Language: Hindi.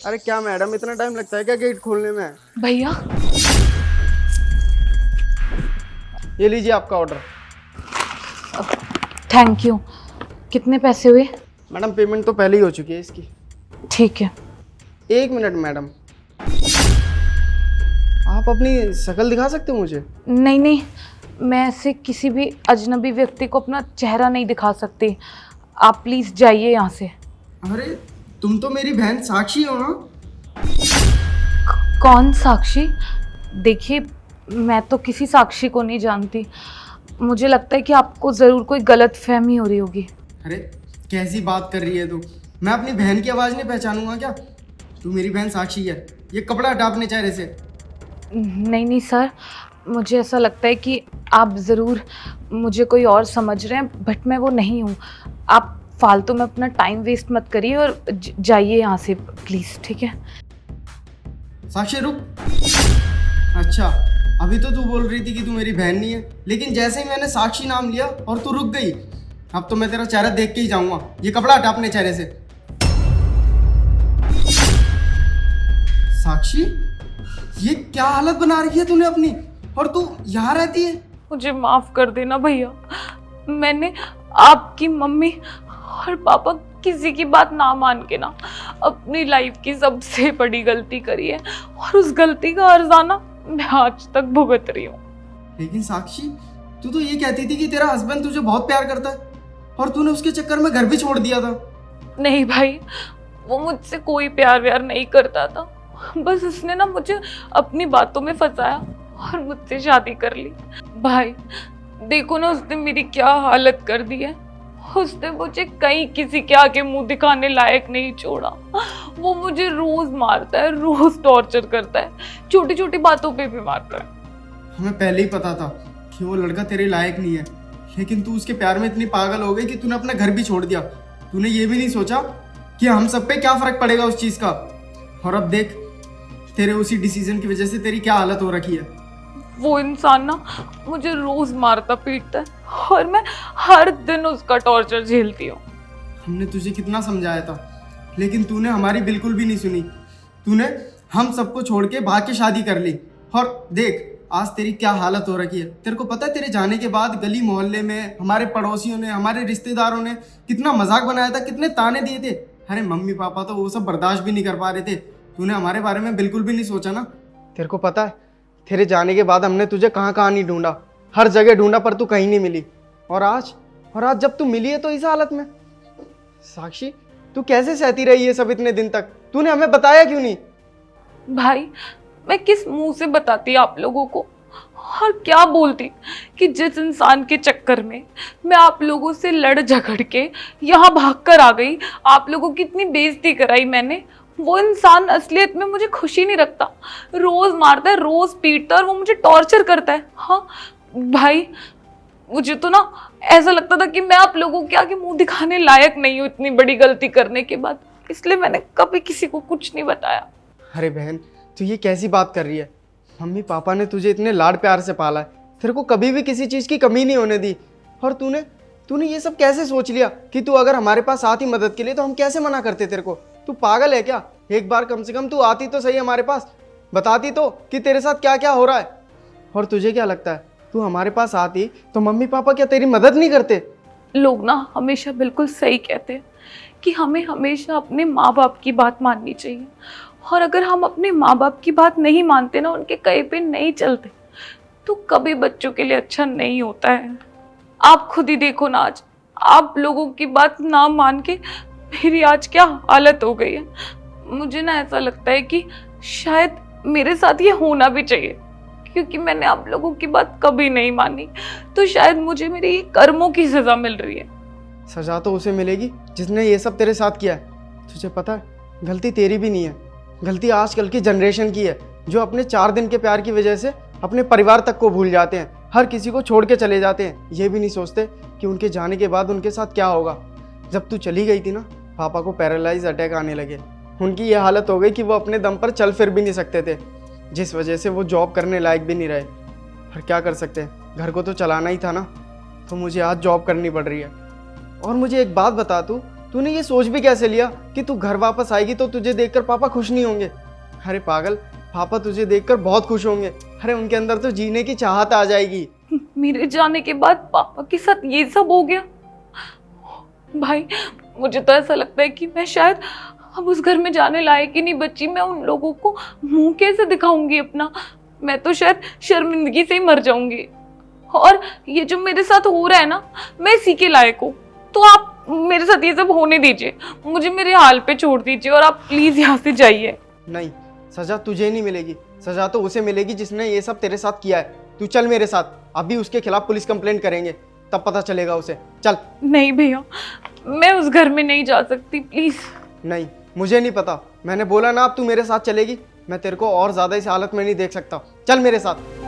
अरे क्या मैडम, इतना टाइम लगता है क्या गेट खोलने में? भैया ये लीजिए आपका ऑर्डर। Thank you. कितने पैसे हुए? मैडम पेमेंट तो पहले ही हो चुकी है इसकी। ठीक है। एक मिनट मैडम, आप अपनी शक्ल दिखा सकते हो मुझे? नहीं नहीं, मैं ऐसे किसी भी अजनबी व्यक्ति को अपना चेहरा नहीं दिखा सकती। आप प्लीज़ जाइए यहाँ से। अरे तुम तो मेरी बहन साक्षी हो ना? कौन साक्षी? देखिए, मैं तो किसी साक्षी को नहीं जानती। मुझे लगता है कि आपको ज़रूर कोई गलत फहमी हो रही होगी। अरे कैसी बात कर रही है तू? मैं अपनी बहन की आवाज़ नहीं पहचानूंगा क्या? तू मेरी बहन साक्षी है। ये कपड़ा हटा अपने चेहरे से। नहीं नहीं सर, मुझे ऐसा लगता है कि आप ज़रूर मुझे कोई और समझ रहे हैं, बट मैं वो नहीं हूँ। आप फालतू में अपना टाइम वेस्ट मत करिए और जाइए यहाँ से प्लीज़, ठीक है? साक्षी रुक। अच्छा, अभी तो तू बोल रही थी कि तू मेरी बहन नहीं है, लेकिन जैसे ही मैंने साक्षी नाम लिया और तू रुक गई। अब तो मैं तेरा चेहरा देख के ही जाऊंगा। ये कपड़ा हटा अपने चेहरे से। साक्षी, ये क्या हालत बना रखी है तूने अपनी? और तू यहाँ रहती है? मुझे माफ़ कर देना भैया। मैंने आपकी मम्मी और पापा किसी की बात ना मान के ना अपनी लाइफ की सबसे बड़ी गलती करी है, और उस गलती का हर्जाना मैं आज तक भुगत रही हूँ। लेकिन साक्षी, तू तो ये कहती थी कि तेरा हस्बैंड तुझे बहुत प्यार करता है, और तूने उसके चक्कर में घर भी छोड़ दिया था। नहीं भाई, वो मुझसे कोई प्यार व्यार नहीं करता था। बस उसने ना मुझे अपनी बातों में फंसाया और मुझसे शादी कर ली। भाई देखो ना, उसने मेरी क्या हालत कर दी है। उसने मुझे कहीं किसी के आगे मुंह दिखाने लायक नहीं छोड़ा। वो मुझे रोज मारता है, रोज टॉर्चर करता है, छोटी छोटी बातों पे भी मारता है। हमें पहले ही पता था कि वो लड़का तेरे लायक नहीं है, लेकिन तू उसके प्यार में इतनी पागल हो गई कि तूने अपना घर भी छोड़ दिया। तूने ये भी नहीं सोचा कि हम सब पे क्या फर्क पड़ेगा उस चीज़ का। और अब देख, तेरे उसी डिसीजन की वजह से तेरी क्या हालत हो रखी है। वो इंसान ना मुझे रोज मारता पीटता है और मैं हर दिन उसका टॉर्चर झेलती हूँ। हमने तुझे कितना समझाया था, लेकिन तूने हमारी बिल्कुल भी नहीं सुनी। तूने हम सबको छोड़ के भाग के शादी कर ली। और देख आज तेरी क्या हालत हो रखी है। तेरे को पता है तेरे जाने के बाद गली मोहल्ले में हमारे पड़ोसियों ने, हमारे रिश्तेदारों ने कितना मजाक बनाया था, कितने ताने दिए थे। अरे मम्मी पापा तो वो सब बर्दाश्त भी नहीं कर पा रहे थे। तूने हमारे बारे में बिल्कुल भी नहीं सोचा ना। तेरे को पता है तेरे जाने के बाद हमने तुझे कहाँ कहाँ नहीं ढूंढा, हर जगह ढूंढा, पर तू कहीं नहीं मिली। और आज जब तू मिली है तो इस हालत में। साक्षी, तू कैसे सहती रही है सब इतने दिन तक? तूने हमें बताया क्यों नहीं? भाई मैं किस मुंह से बताती आप लोगों को, और क्या बोलती कि जिस इंसान के चक्कर में मैं आप लोगों से लड़ झगड़ के यहाँ भाग कर आ गई, आप लोगों की इतनी बेइज्जती कराई मैंने, वो इंसान असलियत में मुझे खुशी नहीं रखता। रोज मारता है, रोज पीटता है और वो मुझे टॉर्चर करता है। हाँ भाई, मुझे तो ना ऐसा लगता था कि मैं आप लोगों के आगे मुंह दिखाने लायक नहीं हूँ इतनी बड़ी गलती करने के बाद, इसलिए मैंने कभी किसी को कुछ नहीं बताया। अरे बहन, तू ये कैसी बात कर रही है? मम्मी पापा ने तुझे इतने लाड प्यार से पाला है, तेरे को कभी भी किसी चीज़ की कमी नहीं होने दी। और तूने ये सब कैसे सोच लिया कि तू अगर हमारे पास आती मदद के लिए तो हम कैसे मना करते तेरे को? तू पागल है क्या? एक बार कम से कम तू आती तो सही हमारे पास, बताती तो कि तेरे साथ क्या क्या हो रहा है। और तुझे क्या लगता है तू हमारे पास आती तो मम्मी पापा क्या तेरी मदद नहीं करते? लोग ना हमेशा बिल्कुल सही कहते हैं कि हमें हमेशा अपने माँ बाप की बात माननी चाहिए, और अगर हम अपने माँ बाप की बात नहीं मानते ना, उनके कहे पे नहीं चलते, तो कभी बच्चों के लिए अच्छा नहीं होता है। आप खुद ही देखो ना, आज आप लोगों की बात ना मान के मेरी आज क्या हालत हो गई है। मुझे ना ऐसा लगता है कि शायद मेरे साथ ये होना भी चाहिए, क्योंकि मैंने आप लोगों की बात कभी नहीं मानी, तो शायद मुझे मेरे ये कर्मों की सजा मिल रही है। सजा तो उसे मिलेगी जिसने ये सब तेरे साथ किया है। तुझे पता है गलती तेरी भी नहीं है, गलती आजकल की जनरेशन की है, जो अपने 4 दिन के प्यार की वजह से अपने परिवार तक को भूल जाते हैं, हर किसी को छोड़ के चले जाते हैं। ये भी नहीं सोचते कि उनके जाने के बाद उनके साथ क्या होगा। जब तू चली गई थी ना, पापा को पैरालाइज अटैक आने लगे। उनकी ये हालत हो गई कि वो अपने दम पर चल फिर भी नहीं सकते थे, जिस वजह से वो जॉब करने लायक भी नहीं रहे। पर क्या कर सकते हैं, घर को तो चलाना ही था ना, तो मुझे आज जॉब करनी पड़ रही है। और मुझे एक बात बता तू, तूने ये सोच भी कैसे लिया कि तू घर वापस आएगी तो तुझे देखकर पापा खुश नहीं होंगे? अरे पागल, पापा तुझे देखकर बहुत खुश होंगे। अरे उनके अंदर तो जीने की चाहत आ जाएगी। मेरे जाने के बाद पापा के साथ ये सब हो गया। भाई मुझे तो ऐसा लगता है कि मैं शायद अब उस घर में जाने लायक ही नहीं बची। मैं उन लोगों को मुंह कैसे दिखाऊंगी अपना? मैं तो शायद शर्मिंदगी से ही मर जाऊंगी। और ये जो मेरे साथ हो रहा है ना, मैं इसी के लायक हूँ। तो आप मेरे साथ ये सब होने दीजिए, मुझे मेरे हाल पे छोड़ दीजिए और आप प्लीज यहाँ से जाइए। नहीं, सजा तुझे नहीं मिलेगी, सजा तो उसे मिलेगी जिसने ये सब तेरे साथ किया है। तू चल मेरे साथ, अभी उसके खिलाफ पुलिस कंप्लेंट करेंगे, तब पता चलेगा उसे। चल। नहीं भैया, मैं उस घर में नहीं जा सकती, प्लीज। नहीं, मुझे नहीं पता, मैंने बोला ना अब तू मेरे साथ चलेगी। मैं तेरे को और ज्यादा इस हालत में नहीं देख सकता। चल मेरे साथ।